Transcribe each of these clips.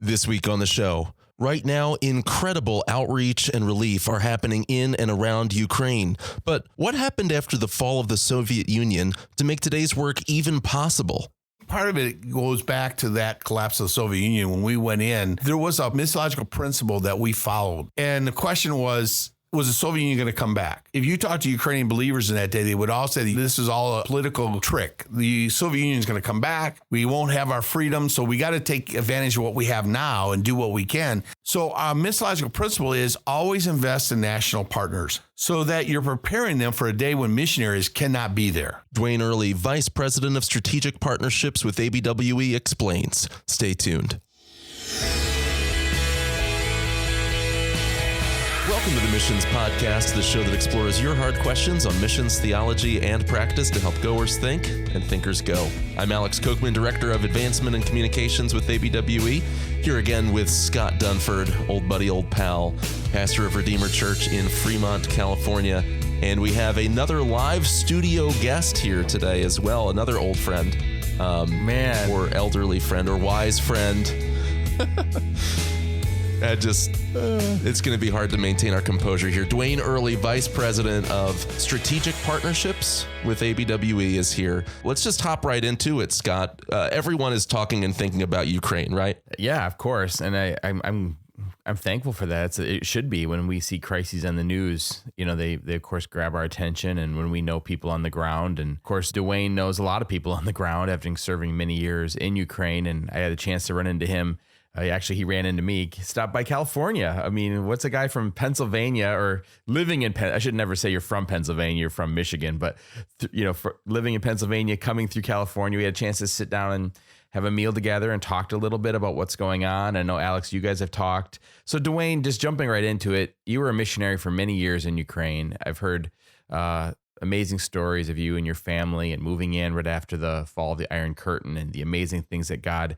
This week on the show, right now, incredible outreach and relief are happening in and around Ukraine. But what happened after the fall of the Soviet Union to make today's work even possible? Part of it goes back to that collapse of the Soviet Union. When we went in, there was a missiological principle that we followed. And the question was the Soviet Union going to come back? If you talk to Ukrainian believers in that day, they would all say this is all a political trick. The Soviet Union is going to come back. We won't have our freedom. So we got to take advantage of what we have now and do what we can. So our missiological principle is always invest in national partners so that you're preparing them for a day when missionaries cannot be there. Duane Early, Vice President of Strategic Partnerships with ABWE, explains. Stay tuned. Welcome to the Missions Podcast, the show that explores your hard questions on missions, theology, and practice to help goers think and thinkers go. I'm Alex Kochman, Director of Advancement and Communications with ABWE, here again with Scott Dunford, old buddy, old pal, pastor of Redeemer Church in Fremont, California. And we have another live studio guest here today as well, another old friend, or elderly friend, or wise friend. It's going to be hard to maintain our composure here. Duane Early, Vice President of Strategic Partnerships with ABWE, is here. Let's just hop right into it, Scott. Everyone is talking and thinking about Ukraine, right? Yeah, of course. And I'm thankful for that. It should be when we see crises on the news, you know, they of course grab our attention, and when we know people on the ground. And of course, Duane knows a lot of people on the ground, having serving many years in Ukraine. And I had a chance to run into him. He ran into me, stopped by California. I mean, what's a guy from Pennsylvania or living in I should never say you're from Pennsylvania, you're from Michigan, but living in Pennsylvania, coming through California, we had a chance to sit down and have a meal together and talked a little bit about what's going on. I know, Alex, you guys have talked. So Duane, just jumping right into it, you were a missionary for many years in Ukraine. I've heard amazing stories of you and your family and moving in right after the fall of the Iron Curtain and the amazing things that God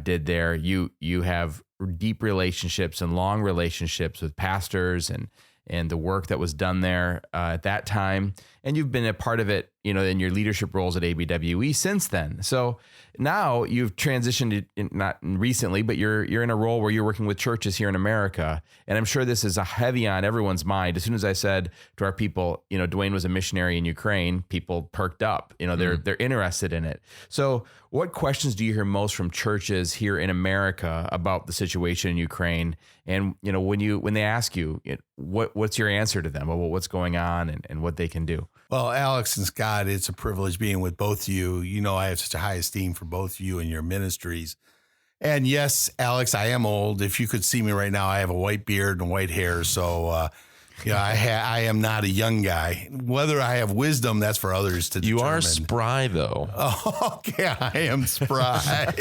did there. You have deep relationships and long relationships with pastors and the work that was done there at that time. And you've been a part of it, you know, in your leadership roles at ABWE since then. So now you've transitioned, not recently, but you're in a role where you're working with churches here in America. And I'm sure this is a heavy on everyone's mind. As soon as I said to our people, you know, Duane was a missionary in Ukraine, people perked up. You know, they're interested in it. So what questions do you hear most from churches here in America about the situation in Ukraine? And, you know, when they ask you, what's your answer to them about what's going on and what they can do? Well, Alex and Scott, it's a privilege being with both of you. You know, I have such a high esteem for both of you and your ministries. And yes, Alex, I am old. If you could see me right now, I have a white beard and white hair. So, I am not a young guy. Whether I have wisdom, that's for others to determine. You are spry, though. Oh, okay, I am spry.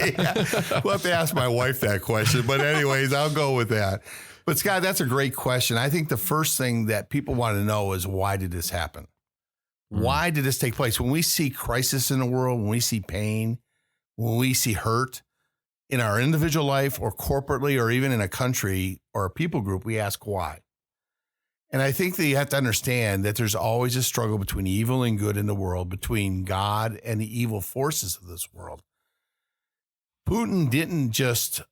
We'll have to ask my wife that question. But anyways, I'll go with that. But Scott, that's a great question. I think the first thing that people want to know is, why did this happen? Why did this take place? When we see crisis in the world, when we see pain, when we see hurt in our individual life or corporately or even in a country or a people group, we ask why. And I think that you have to understand that there's always a struggle between evil and good in the world, between God and the evil forces of this world. Putin didn't just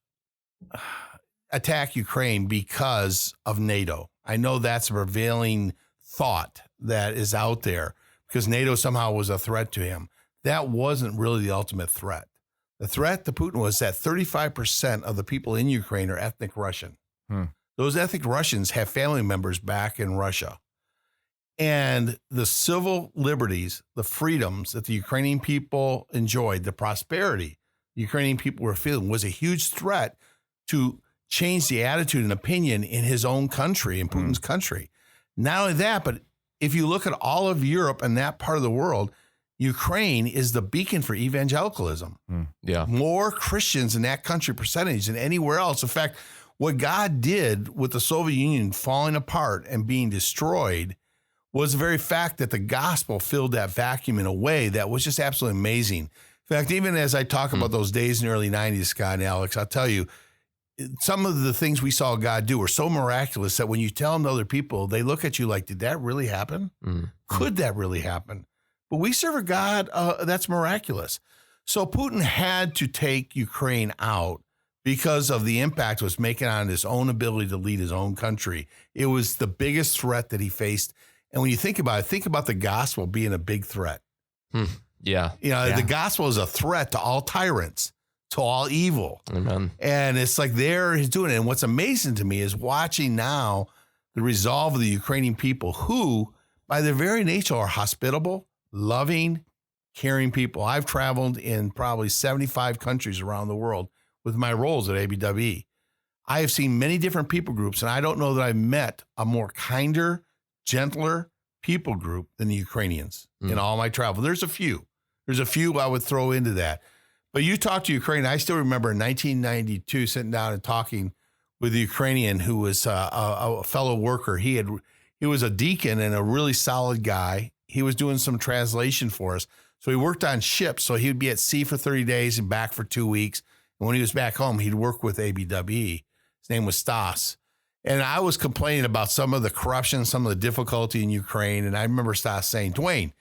attack Ukraine because of NATO. I know that's a prevailing thought that is out there, because NATO somehow was a threat to him. That wasn't really the ultimate threat. The threat to Putin was that 35% of the people in Ukraine are ethnic Russian. Those ethnic Russians have family members back in Russia. And the civil liberties, the freedoms that the Ukrainian people enjoyed, the prosperity the Ukrainian people were feeling, was a huge threat to change the attitude and opinion in his own country, in Putin's country. Not only that, but if you look at all of Europe and that part of the world, Ukraine is the beacon for evangelicalism. More Christians in that country percentage than anywhere else. In fact, what God did with the Soviet Union falling apart and being destroyed was the very fact that the gospel filled that vacuum in a way that was just absolutely amazing. In fact, even as I talk about those days in the early 90s, Scott and Alex, I'll tell you, some of the things we saw God do were so miraculous that when you tell them to other people, they look at you like, did that really happen? Could that really happen? But we serve a God that's miraculous. So Putin had to take Ukraine out because of the impact it was making on his own ability to lead his own country. It was the biggest threat that he faced. And when you think about it, think about the gospel being a big threat. Yeah. The gospel is a threat to all tyrants, to all evil. Amen. And it's like he's doing it. And what's amazing to me is watching now the resolve of the Ukrainian people who, by their very nature, are hospitable, loving, caring people. I've traveled in probably 75 countries around the world with my roles at ABWE. I have seen many different people groups, and I don't know that I've met a more kinder, gentler people group than the Ukrainians in all my travel. There's a few I would throw into that. But you talk to Ukraine. I still remember in 1992 sitting down and talking with a Ukrainian who was a fellow worker. He was a deacon and a really solid guy. He was doing some translation for us. So he worked on ships. So he would be at sea for 30 days and back for 2 weeks. And when he was back home, he'd work with ABWE. His name was Stas. And I was complaining about some of the corruption, some of the difficulty in Ukraine. And I remember Stas saying, Duane,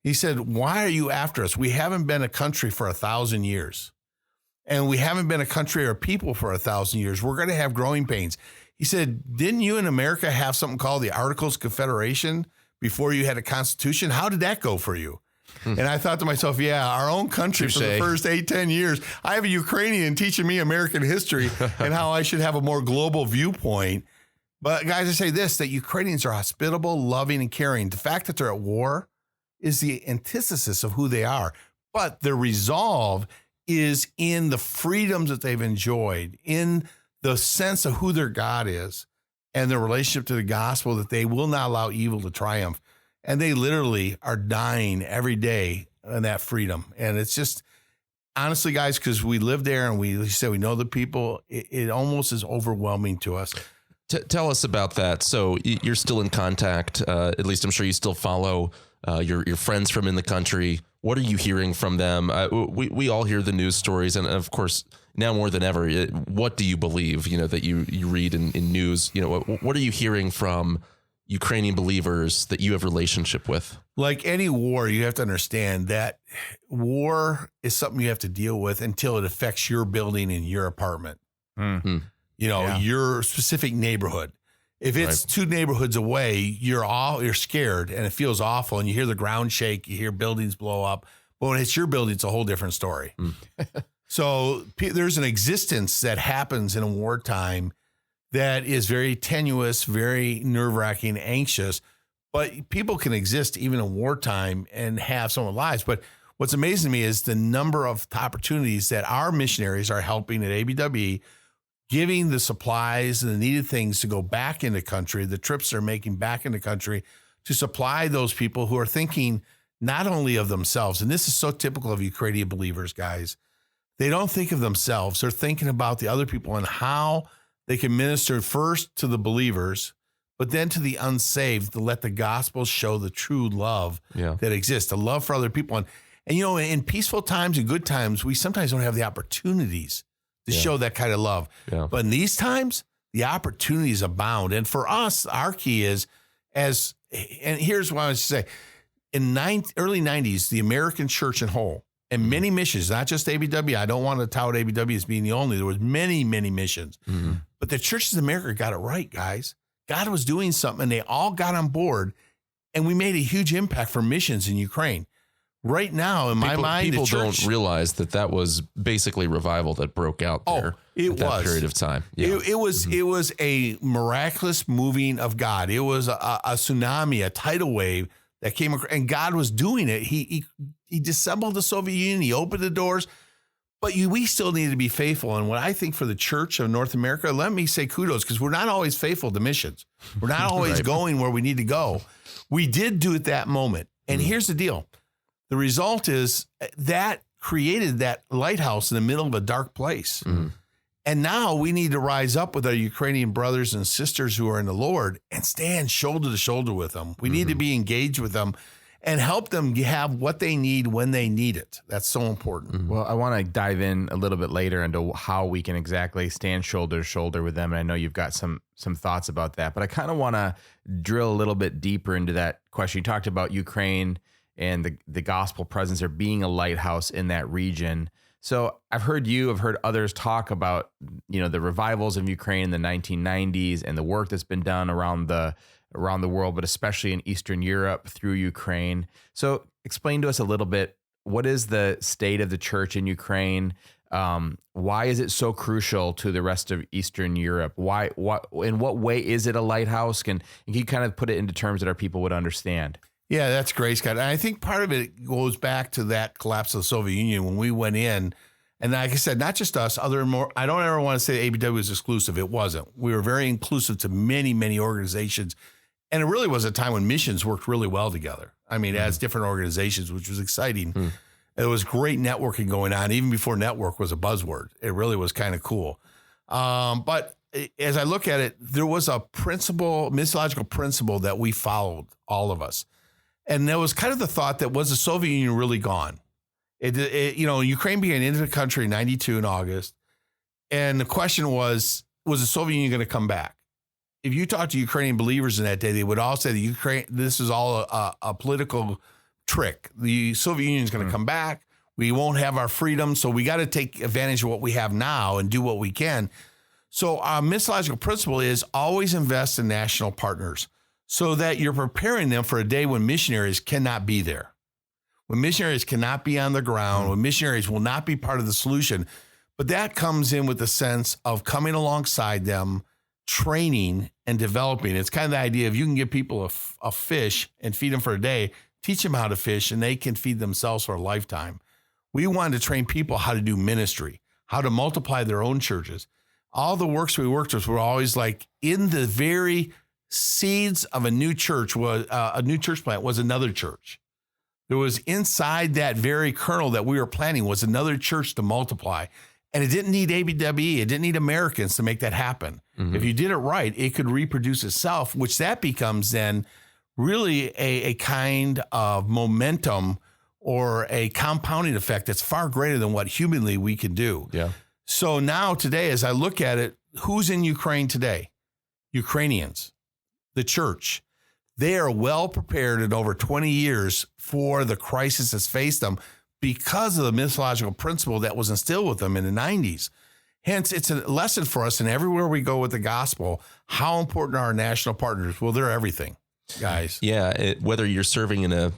he said, why are you after us? We haven't been a country for 1,000 years. And we haven't been a country or people for 1,000 years. We're going to have growing pains. He said, didn't you in America have something called the Articles of Confederation before you had a constitution? How did that go for you? And I thought to myself, yeah, our own country for the first 8-10 years, I have a Ukrainian teaching me American history and how I should have a more global viewpoint. But guys, I say this, that Ukrainians are hospitable, loving, and caring. The fact that they're at war is the antithesis of who they are. But their resolve is in the freedoms that they've enjoyed, in the sense of who their God is and their relationship to the gospel, that they will not allow evil to triumph. And they literally are dying every day in that freedom. And it's just, honestly, guys, because we live there and we said we know the people, it almost is overwhelming to us. Tell us about that. So you're still in contact, at least I'm sure you still follow your friends from in the country. What are you hearing from them? We all hear the news stories, and of course, now more than ever, what do you believe, that you read in news? What are you hearing from Ukrainian believers that you have relationship with? Like any war, you have to understand that war is something you have to deal with until it affects your building and your apartment. Mm-hmm. Your specific neighborhood. If it's 2 neighborhoods away, you're scared and it feels awful and you hear the ground shake, you hear buildings blow up. But when it's your building, it's a whole different story. So there's an existence that happens in a wartime that is very tenuous, very nerve-wracking, anxious, but people can exist even in wartime and have some lives. But what's amazing to me is the number of opportunities that our missionaries are helping at ABWE, giving the supplies and the needed things to go back into country, the trips they're making back into country to supply those people who are thinking not only of themselves, and this is so typical of Ukrainian believers, guys, they don't think of themselves. They're thinking about the other people and how they can minister first to the believers, but then to the unsaved, to let the gospel show the true love that exists, the love for other people. And in peaceful times and good times, we sometimes don't have the opportunities to show that kind of love. Yeah. But in these times, the opportunities abound. And for us, our key is and here's what I was to say. In early 90s, the American church in whole, and many missions, not just ABWE. I don't want to tout ABWE as being the only. There was many, many missions. Mm-hmm. But the churches in America got it right, guys. God was doing something, and they all got on board, and we made a huge impact for missions in Ukraine. Right now, in my mind, people the church, don't realize that was basically revival that broke out there at that period of time. Yeah. It was a miraculous moving of God. It was a tsunami, a tidal wave that came across, and God was doing it. He disassembled the Soviet Union. He opened the doors, but we still need to be faithful. And what I think for the Church of North America, let me say kudos, because we're not always faithful to missions. We're not always going where we need to go. We did do it that moment. And here's the deal. The result is that created that lighthouse in the middle of a dark place. Mm-hmm. And now we need to rise up with our Ukrainian brothers and sisters who are in the Lord and stand shoulder to shoulder with them. We need to be engaged with them and help them have what they need when they need it. That's so important. Mm-hmm. Well, I want to dive in a little bit later into how we can exactly stand shoulder to shoulder with them. And I know you've got some thoughts about that, but I kind of want to drill a little bit deeper into that question. You talked about Ukraine and the gospel presence or being a lighthouse in that region. So I've heard others talk about, the revivals of Ukraine in the 1990s and the work that's been done around the world, but especially in Eastern Europe through Ukraine. So explain to us a little bit, what is the state of the church in Ukraine? Why is it so crucial to the rest of Eastern Europe? In what way is it a lighthouse? Can you kind of put it into terms that our people would understand? Yeah, that's great, Scott. And I think part of it goes back to that collapse of the Soviet Union when we went in. And like I said, not just us, I don't ever want to say ABW was exclusive. It wasn't. We were very inclusive to many, many organizations. And it really was a time when missions worked really well together. I mean, as different organizations, which was exciting. There was great networking going on, even before network was a buzzword. It really was kind of cool. But as I look at it, there was a missiological principle that we followed, all of us. And there was kind of the thought that, was the Soviet Union really gone? Ukraine began into the country in 92 in August. And the question was the Soviet Union going to come back? If you talk to Ukrainian believers in that day, they would all say this is all a political trick. The Soviet Union is going to come back. We won't have our freedom. So we got to take advantage of what we have now and do what we can. So our missiological principle is always invest in national partners so that you're preparing them for a day when missionaries cannot be there, when missionaries cannot be on the ground, when missionaries will not be part of the solution. But that comes in with the sense of coming alongside them, training and developing. It's kind of the idea of, you can give people a fish and feed them for a day, teach them how to fish, and they can feed themselves for a lifetime. We wanted to train people how to do ministry, how to multiply their own churches. All the works we worked with were always like, in the very seeds of a new church plant was another church. There was inside that very kernel that we were planting was another church to multiply. And it didn't need ABWE. It didn't need Americans to make that happen. If you did it right, it could reproduce itself, which that becomes then really a kind of momentum or a compounding effect that's far greater than what humanly we can do. Yeah. So now today, as I look at it, who's in Ukraine today? Ukrainians, the church. They are well prepared in over 20 years for the crisis that's faced them because of the missiological principle that was instilled with them in the 90s. Hence, it's a lesson for us, and everywhere we go with the gospel, how important are our national partners? Well, they're everything, guys. Yeah, whether you're serving in a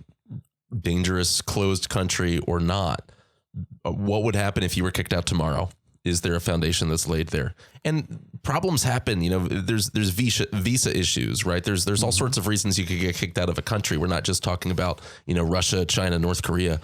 dangerous, closed country or not, what would happen if you were kicked out tomorrow? Is there a foundation that's laid there? And problems happen. There's visa issues, right? There's all sorts of reasons you could get kicked out of a country. We're not just talking about, Russia, China, North Korea.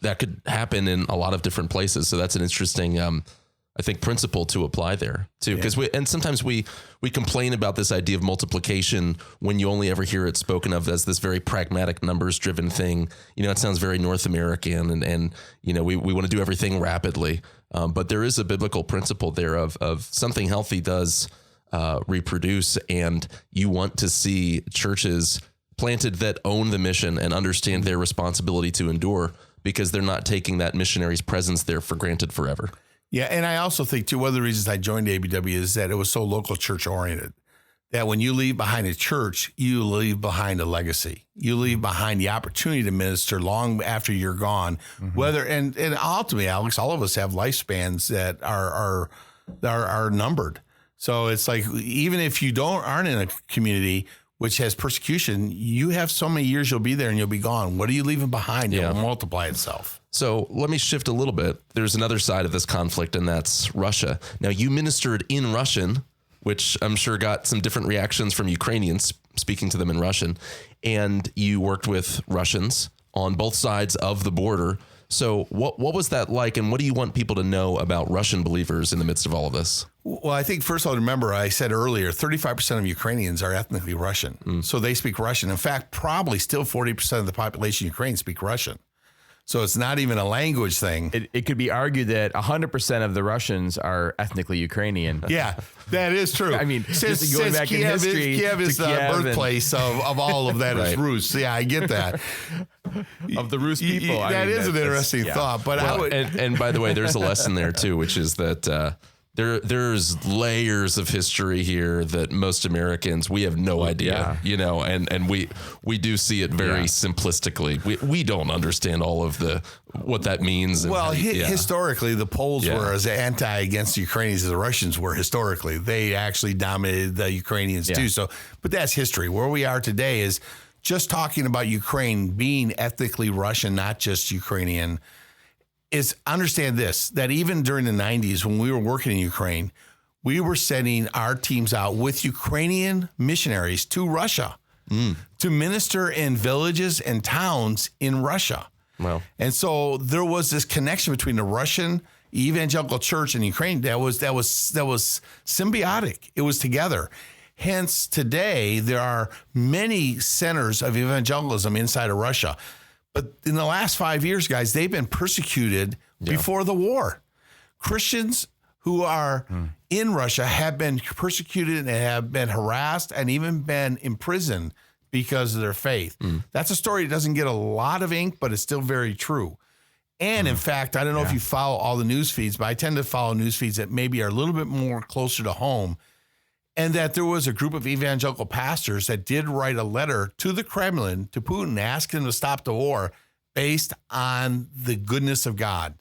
That could happen in a lot of different places. So that's an interesting, I think, principle to apply there too. Because sometimes we complain about this idea of multiplication when you only ever hear it spoken of as this very pragmatic, numbers driven thing. It sounds very North American and we want to do everything rapidly. But there is a biblical principle there of something healthy does reproduce, and you want to see churches planted that own the mission and understand their responsibility to endure, because they're not taking that missionary's presence there for granted forever. Yeah, and I also think, too, one of the reasons I joined ABW is that it was so local church oriented, that when you leave behind a church, you leave behind a legacy. You leave behind the opportunity to minister long after you're gone. Whether and ultimately, Alex, all of us have lifespans that are numbered. So it's like, even if you aren't in a community which has persecution, you have so many years you'll be there and you'll be gone. What are you leaving behind? It will multiply itself. So let me shift a little bit. There's another side of this conflict, and that's Russia. Now, you ministered in Russian, which I'm sure got some different reactions from Ukrainians speaking to them in Russian, and you worked with Russians on both sides of the border. So what was that like, and what do you want people to know about Russian believers in the midst of all of this? Well, I think first of all, remember, I said earlier, 35% of Ukrainians are ethnically Russian. So they speak Russian. In fact, probably still 40% of the population in Ukraine speak Russian. So it's not even a language thing. It could be argued that 100% of the Russians are ethnically Ukrainian. Yeah, that is true. I mean, since going back in history, Kiev is the birthplace of all of that is Rus. Yeah, I get that. Of the Rus people. That is an interesting thought. But and by the way, there's a lesson there too, which is that there's layers of history here that most Americans, we have no idea, and we do see it very simplistically. We don't understand all of what that means. Well, historically, the Poles were as anti against the Ukrainians as the Russians were historically. They actually dominated the Ukrainians too. So, but that's history. Where we are today is just talking about Ukraine being ethnically Russian, not just Ukrainian. Is understand this, that even during the 90s when we were working in Ukraine, we were sending our teams out with Ukrainian missionaries to Russia to minister in villages and towns in Russia. Wow. And so there was this connection between the Russian evangelical church and Ukraine that was symbiotic. It was together. Hence, today, there are many centers of evangelicalism inside of Russia. But in the last 5 years, guys, they've been persecuted before the war. Christians who are in Russia have been persecuted and have been harassed and even been imprisoned because of their faith. That's a story that doesn't get a lot of ink, but it's still very true. And in fact, I don't know if you follow all the news feeds, but I tend to follow news feeds that maybe are a little bit more closer to home. And that there was a group of evangelical pastors that did write a letter to the Kremlin, to Putin, asking him to stop the war based on the goodness of God.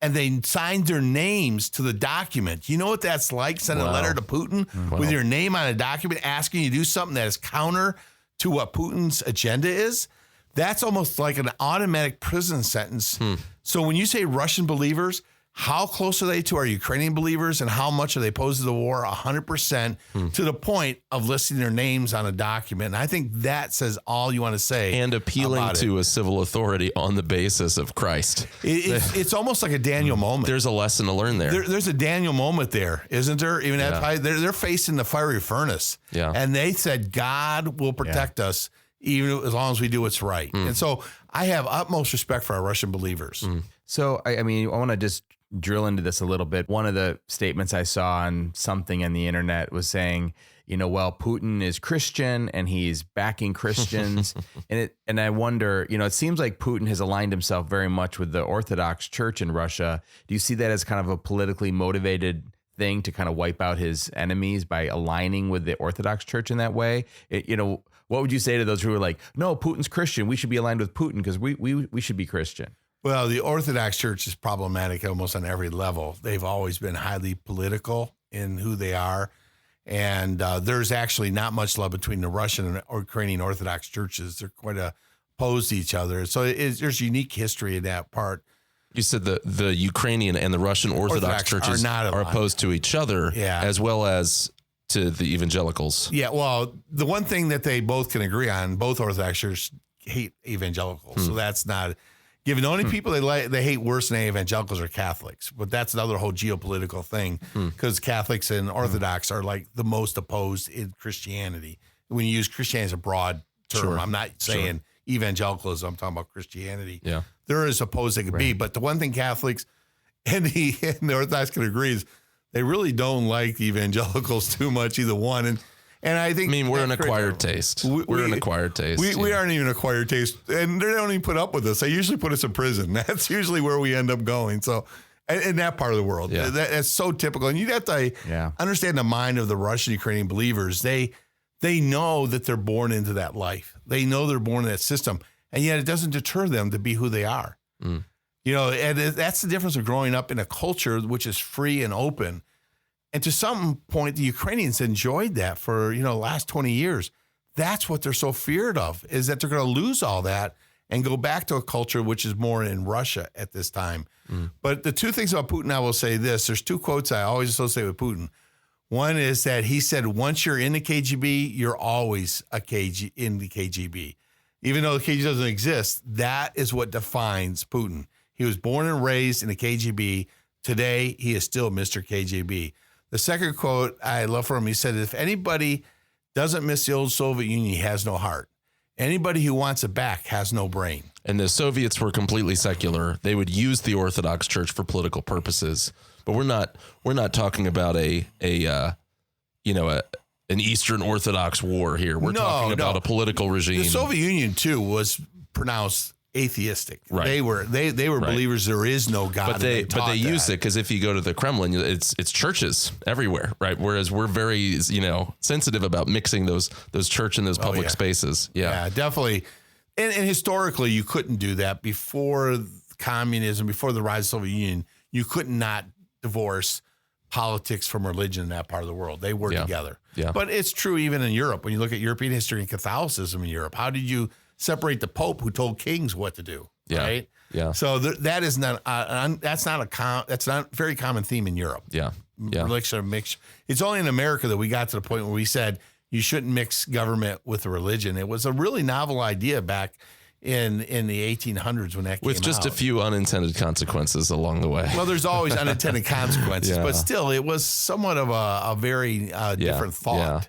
And they signed their names to the document. You know what that's like, sending a letter to Putin with your name on a document asking you to do something that is counter to what Putin's agenda is? That's almost like an automatic prison sentence. So when you say Russian believers, how close are they to our Ukrainian believers and how much are they opposed to the war? 100% to the point of listing their names on a document. And I think that says all you want to say. And appealing to a civil authority on the basis of Christ. It's almost like a Daniel moment. There's a lesson to learn there. There's a Daniel moment there, isn't there? Even they're facing the fiery furnace. Yeah. And they said, God will protect us even as long as we do what's right. And so I have utmost respect for our Russian believers. So, I mean, I want to just drill into this a little bit. One of the statements I saw on something on the internet was saying, well, Putin is Christian and he's backing Christians. and I wonder, it seems like Putin has aligned himself very much with the Orthodox Church in Russia. Do you see that as kind of a politically motivated thing to kind of wipe out his enemies by aligning with the Orthodox Church in that way? What would you say to those who are like, no, Putin's Christian, we should be aligned with Putin because we should be Christian? Well, the Orthodox Church is problematic almost on every level. They've always been highly political in who they are. And there's actually not much love between the Russian and Ukrainian Orthodox churches. They're quite opposed to each other. So there's unique history in that part. You said the Ukrainian and the Russian Orthodox churches are opposed to each other as well as to the evangelicals. Yeah, well, the one thing that they both can agree on, both Orthodox churches hate evangelicals. So that's not... Given the only people they hate worse than evangelicals are Catholics, but that's another whole geopolitical thing because Catholics and Orthodox are like the most opposed in Christianity. When you use Christianity as a broad term, I'm not saying evangelicalism, I'm talking about Christianity. Yeah. They're as opposed as they can be, but the one thing Catholics and the Orthodox can agree is they really don't like evangelicals too much, either one. And I think we're an acquired taste. We're an acquired taste. We aren't even acquired taste, and they don't even put up with us. They usually put us in prison. That's usually where we end up going. So, in that part of the world, that's so typical. And you have to understand the mind of the Russian Ukrainian believers. They know that they're born into that life. They know they're born in that system, and yet it doesn't deter them to be who they are. And that's the difference of growing up in a culture which is free and open. And to some point, the Ukrainians enjoyed that for, the last 20 years. That's what they're so feared of, is that they're going to lose all that and go back to a culture which is more in Russia at this time. But the two things about Putin, I will say this. There's two quotes I always associate with Putin. One is that he said, once you're in the KGB, you're always in the KGB. Even though the KGB doesn't exist, that is what defines Putin. He was born and raised in the KGB. Today, he is still Mr. KGB. The second quote I love from him, he said, if anybody doesn't miss the old Soviet Union, he has no heart. Anybody who wants it back has no brain. And the Soviets were completely secular. They would use the Orthodox Church for political purposes. But we're not talking about an Eastern Orthodox war here. We're talking about a political regime. The Soviet Union, too, was pronounced atheistic. Right. They were believers. There is no God. But they used it because if you go to the Kremlin, it's churches everywhere, right? Whereas we're very sensitive about mixing those church and those public spaces. Yeah, definitely. And historically, you couldn't do that before communism, before the rise of the Soviet Union. You could not divorce politics from religion in that part of the world. They were together. Yeah. But it's true even in Europe. When you look at European history and Catholicism in Europe, how did you separate the Pope who told kings what to do? Yeah. Right. Yeah. So that's not a very common theme in Europe. Yeah. Yeah. Religion mix. It's only in America that we got to the point where we said you shouldn't mix government with a religion. It was a really novel idea back in the 1800s when that came out. With just a few unintended consequences along the way. Well, there's always unintended consequences, but still, it was somewhat of a very different thought. Yeah.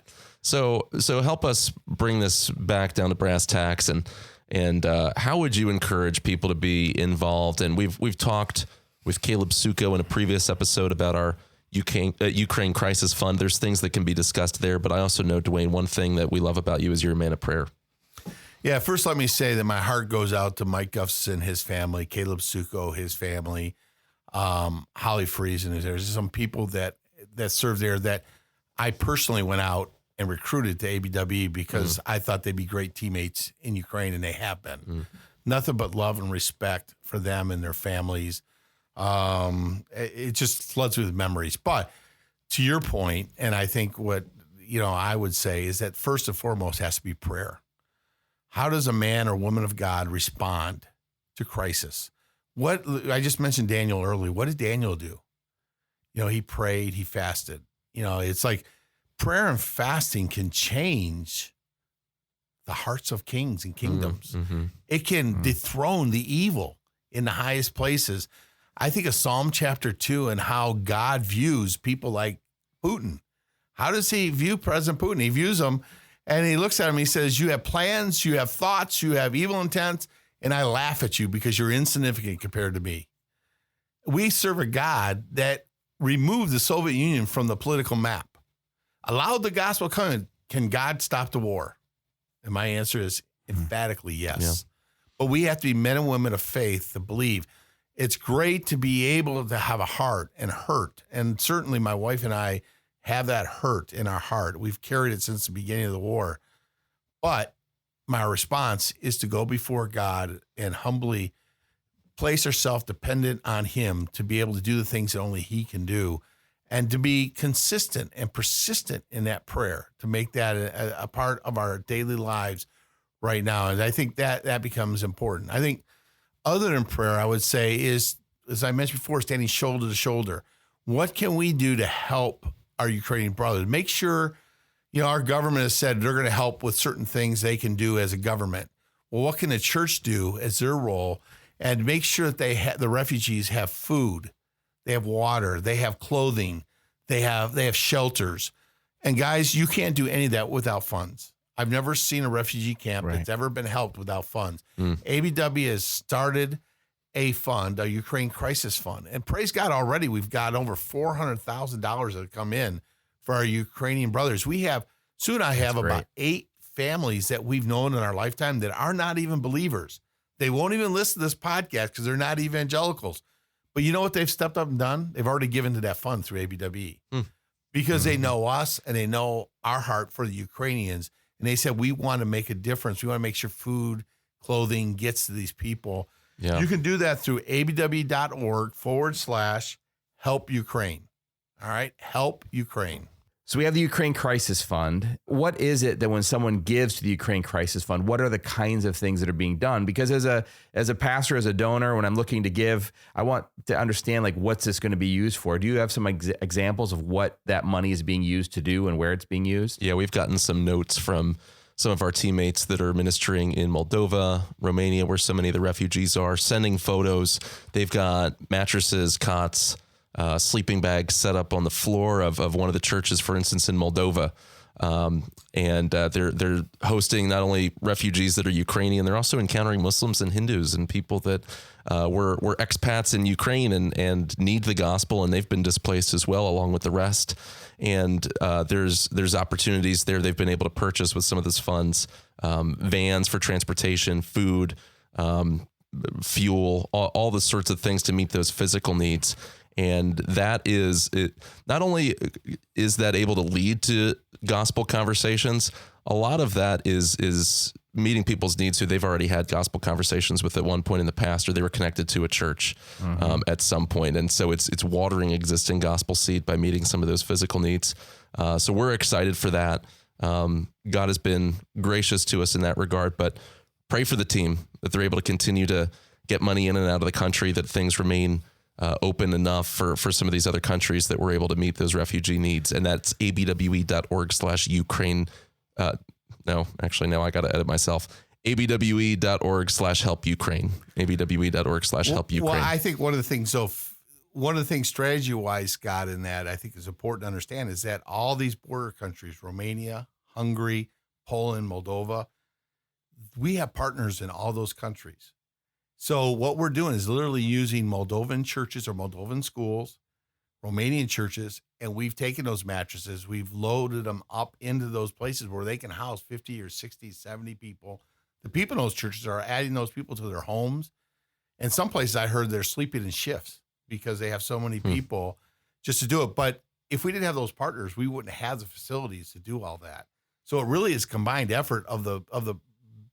So help us bring this back down to brass tacks, and how would you encourage people to be involved? And we've talked with Caleb Suko in a previous episode about our Ukraine Crisis Fund. There's things that can be discussed there, but I also know, Duane, one thing that we love about you is you're a man of prayer. Yeah, first let me say that my heart goes out to Mike Gustafson, his family, Caleb Suko, his family, Holly Friesen is there. There's some people that serve there that I personally went out and recruited to ABWE because I thought they'd be great teammates in Ukraine, and they have been. Nothing but love and respect for them and their families. It just floods with memories. But to your point, and I think what I would say is that first and foremost has to be prayer. How does a man or woman of God respond to crisis? What I just mentioned Daniel early. What did Daniel do? He prayed, he fasted. It's like prayer and fasting can change the hearts of kings and kingdoms. It can dethrone the evil in the highest places. I think of Psalm chapter 2 and how God views people like Putin. How does he view President Putin? He views him and he looks at him. He says, you have plans, you have thoughts, you have evil intents, and I laugh at you because you're insignificant compared to me. We serve a God that removed the Soviet Union from the political map, allowed the gospel to come in. Can God stop the war? And my answer is emphatically yes. Yeah. But we have to be men and women of faith to believe. It's great to be able to have a heart and hurt. And certainly my wife and I have that hurt in our heart. We've carried it since the beginning of the war. But my response is to go before God and humbly place ourselves dependent on him to be able to do the things that only he can do, and to be consistent and persistent in that prayer, to make that a part of our daily lives right now. And I think that becomes important. I think other than prayer, I would say is, as I mentioned before, standing shoulder to shoulder. What can we do to help our Ukrainian brothers? Make sure, our government has said they're going to help with certain things they can do as a government. Well, what can the church do as their role? And make sure that the refugees have food, they have water, they have clothing, they have shelters. And guys, you can't do any of that without funds. I've never seen a refugee camp that's ever been helped without funds. ABWE has started a fund, a Ukraine Crisis Fund. And praise God, already we've got over $400,000 that have come in for our Ukrainian brothers. Soon I have about 8 families that we've known in our lifetime that are not even believers. They won't even listen to this podcast because they're not evangelicals. But you know what they've stepped up and done? They've already given to that fund through ABWE because they know us and they know our heart for the Ukrainians. And they said, we want to make a difference. We want to make sure food, clothing gets to these people. Yeah. You can do that through abwe.org/help Ukraine. All right. Help Ukraine. So we have the Ukraine Crisis Fund. What is it that when someone gives to the Ukraine Crisis Fund, what are the kinds of things that are being done? Because as a pastor, as a donor, when I'm looking to give, I want to understand, what's this going to be used for? Do you have some examples of what that money is being used to do and where it's being used? Yeah, we've gotten some notes from some of our teammates that are ministering in Moldova, Romania, where so many of the refugees are, sending photos. They've got mattresses, cots, sleeping bags set up on the floor of one of the churches, for instance, in Moldova. And they're hosting not only refugees that are Ukrainian, they're also encountering Muslims and Hindus and people that were expats in Ukraine and need the gospel, and they've been displaced as well, along with the rest. And there's opportunities there they've been able to purchase with some of those funds, vans for transportation, food, fuel, all the sorts of things to meet those physical needs. And that is it. Not only is that able to lead to gospel conversations, a lot of that is meeting people's needs who they've already had gospel conversations with at one point in the past, or they were connected to a church at some point. And so it's watering existing gospel seed by meeting some of those physical needs. So we're excited for that. God has been gracious to us in that regard, but pray for the team that they're able to continue to get money in and out of the country, that things remain open enough for some of these other countries that we're able to meet those refugee needs. And that's abwe.org/Ukraine. No, I got to edit myself. abwe.org/help Ukraine. abwe.org/help Ukraine. Well, I think one of the things strategy wise, Scott, in that I think is important to understand is that all these border countries, Romania, Hungary, Poland, Moldova, we have partners in all those countries. So what we're doing is literally using Moldovan churches or Moldovan schools, Romanian churches, and we've taken those mattresses, we've loaded them up into those places where they can house 50 or 60, 70 people. The people in those churches are adding those people to their homes. And some places I heard they're sleeping in shifts because they have so many people just to do it. But if we didn't have those partners, we wouldn't have the facilities to do all that. So it really is combined effort of the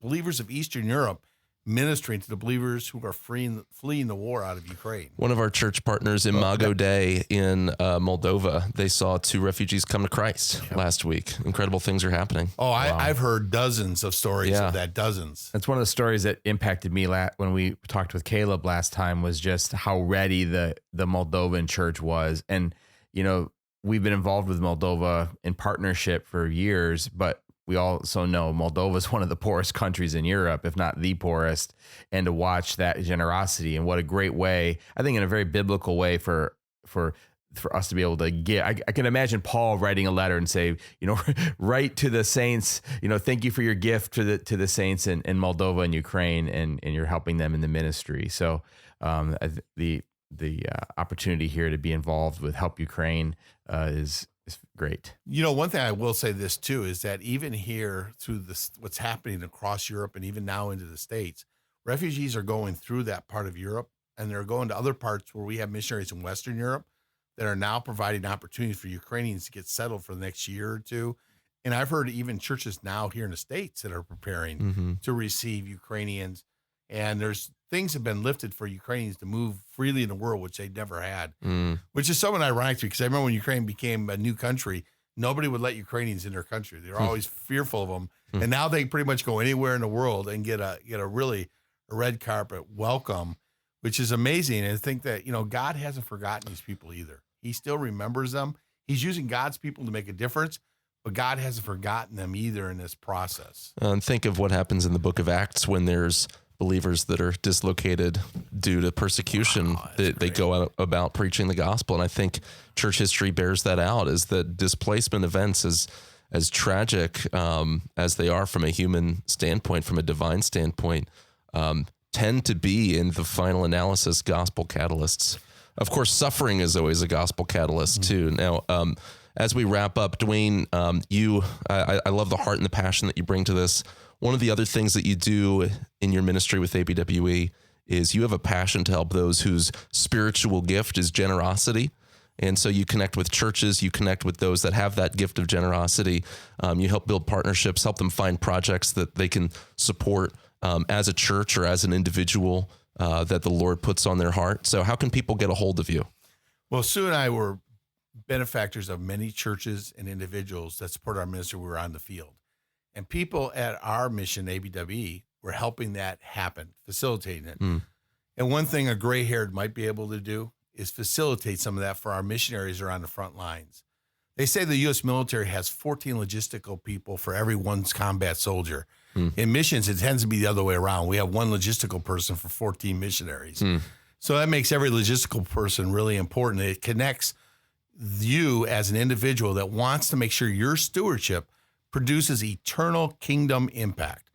believers of Eastern Europe ministering to the believers who are fleeing the war out of Ukraine. One of our church partners, Imago Dei in Moldova, they saw 2 refugees come to Christ last week. Incredible things are happening. Oh, I've heard dozens of stories of that, dozens. That's one of the stories that impacted me when we talked with Caleb last time, was just how ready the Moldovan church was. And, we've been involved with Moldova in partnership for years, but we also know Moldova is one of the poorest countries in Europe, if not the poorest, and to watch that generosity, and what a great way, I think in a very biblical way for us to be able to give. I can imagine Paul writing a letter and say, write to the saints, thank you for your gift to the saints in Moldova and Ukraine, and you're helping them in the ministry. So the opportunity here to be involved with Help Ukraine is great. One thing I will say this too is that even here through this, what's happening across Europe and even now into the States, refugees are going through that part of Europe, and they're going to other parts where we have missionaries in Western Europe that are now providing opportunities for Ukrainians to get settled for the next year or two. And I've heard even churches now here in the States that are preparing to receive Ukrainians. And there's things have been lifted for Ukrainians to move freely in the world, which they never had, which is somewhat ironic because I remember when Ukraine became a new country, nobody would let Ukrainians in their country. They were always fearful of them. And now they pretty much go anywhere in the world and get a red carpet welcome, which is amazing. And I think that, God hasn't forgotten these people either. He still remembers them. He's using God's people to make a difference, but God hasn't forgotten them either in this process. And think of what happens in the book of Acts when there's believers that are dislocated due to persecution. They go out about preaching the gospel. And I think church history bears that out, is that displacement events, as tragic as they are from a human standpoint, from a divine standpoint, tend to be, in the final analysis, gospel catalysts. Of course, suffering is always a gospel catalyst too. Now, as we wrap up, Duane, I love the heart and the passion that you bring to this. One of the other things that you do in your ministry with ABWE is you have a passion to help those whose spiritual gift is generosity. And so you connect with churches, you connect with those that have that gift of generosity. You help build partnerships, help them find projects that they can support as a church or as an individual that the Lord puts on their heart. So how can people get a hold of you? Well, Sue and I were benefactors of many churches and individuals that support our ministry. We were on the field. And people at our mission, ABWE, were helping that happen, facilitating it. And one thing a gray-haired might be able to do is facilitate some of that for our missionaries who are on the front lines. They say the U.S. military has 14 logistical people for every one combat soldier. In missions, it tends to be the other way around. We have one logistical person for 14 missionaries. So that makes every logistical person really important. It connects you as an individual that wants to make sure your stewardship produces eternal kingdom impact.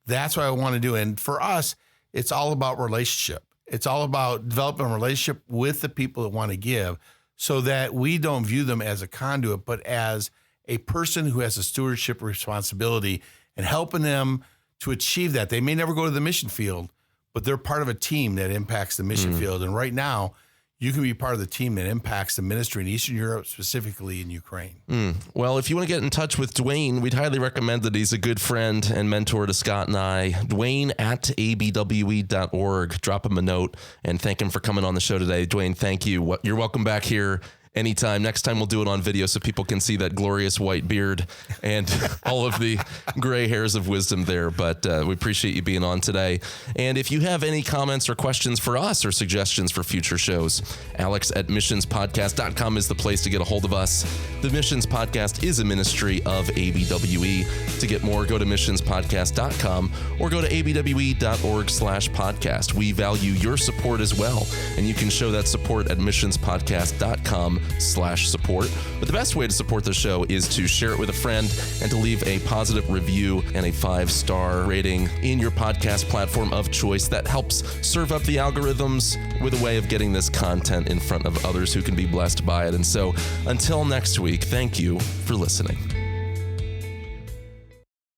That's what I want to do. And for us, it's all about relationship. It's all about developing a relationship with the people that want to give, so that we don't view them as a conduit, but as a person who has a stewardship responsibility and helping them to achieve that. They may never go to the mission field, but they're part of a team that impacts the mission field. And right now, you can be part of the team that impacts the ministry in Eastern Europe, specifically in Ukraine. Well, if you want to get in touch with Duane, we'd highly recommend that he's a good friend and mentor to Scott and I. Duane at abwe.org. Drop him a note and thank him for coming on the show today. Duane, thank you. You're welcome back here anytime. Next time we'll do it on video so people can see that glorious white beard and all of the gray hairs of wisdom there. But we appreciate you being on today. And if you have any comments or questions for us or suggestions for future shows, alex@missionspodcast.com is the place to get a hold of us. The Missions Podcast is a ministry of ABWE. To get more, go to missionspodcast.com or go to abwe.org/podcast. We value your support as well, and you can show that support at missionspodcast.com/support. But the best way to support the show is to share it with a friend and to leave a positive review and a 5-star rating in your podcast platform of choice. That helps serve up the algorithms with a way of getting this content in front of others who can be blessed by it. And so until next week, thank you for listening.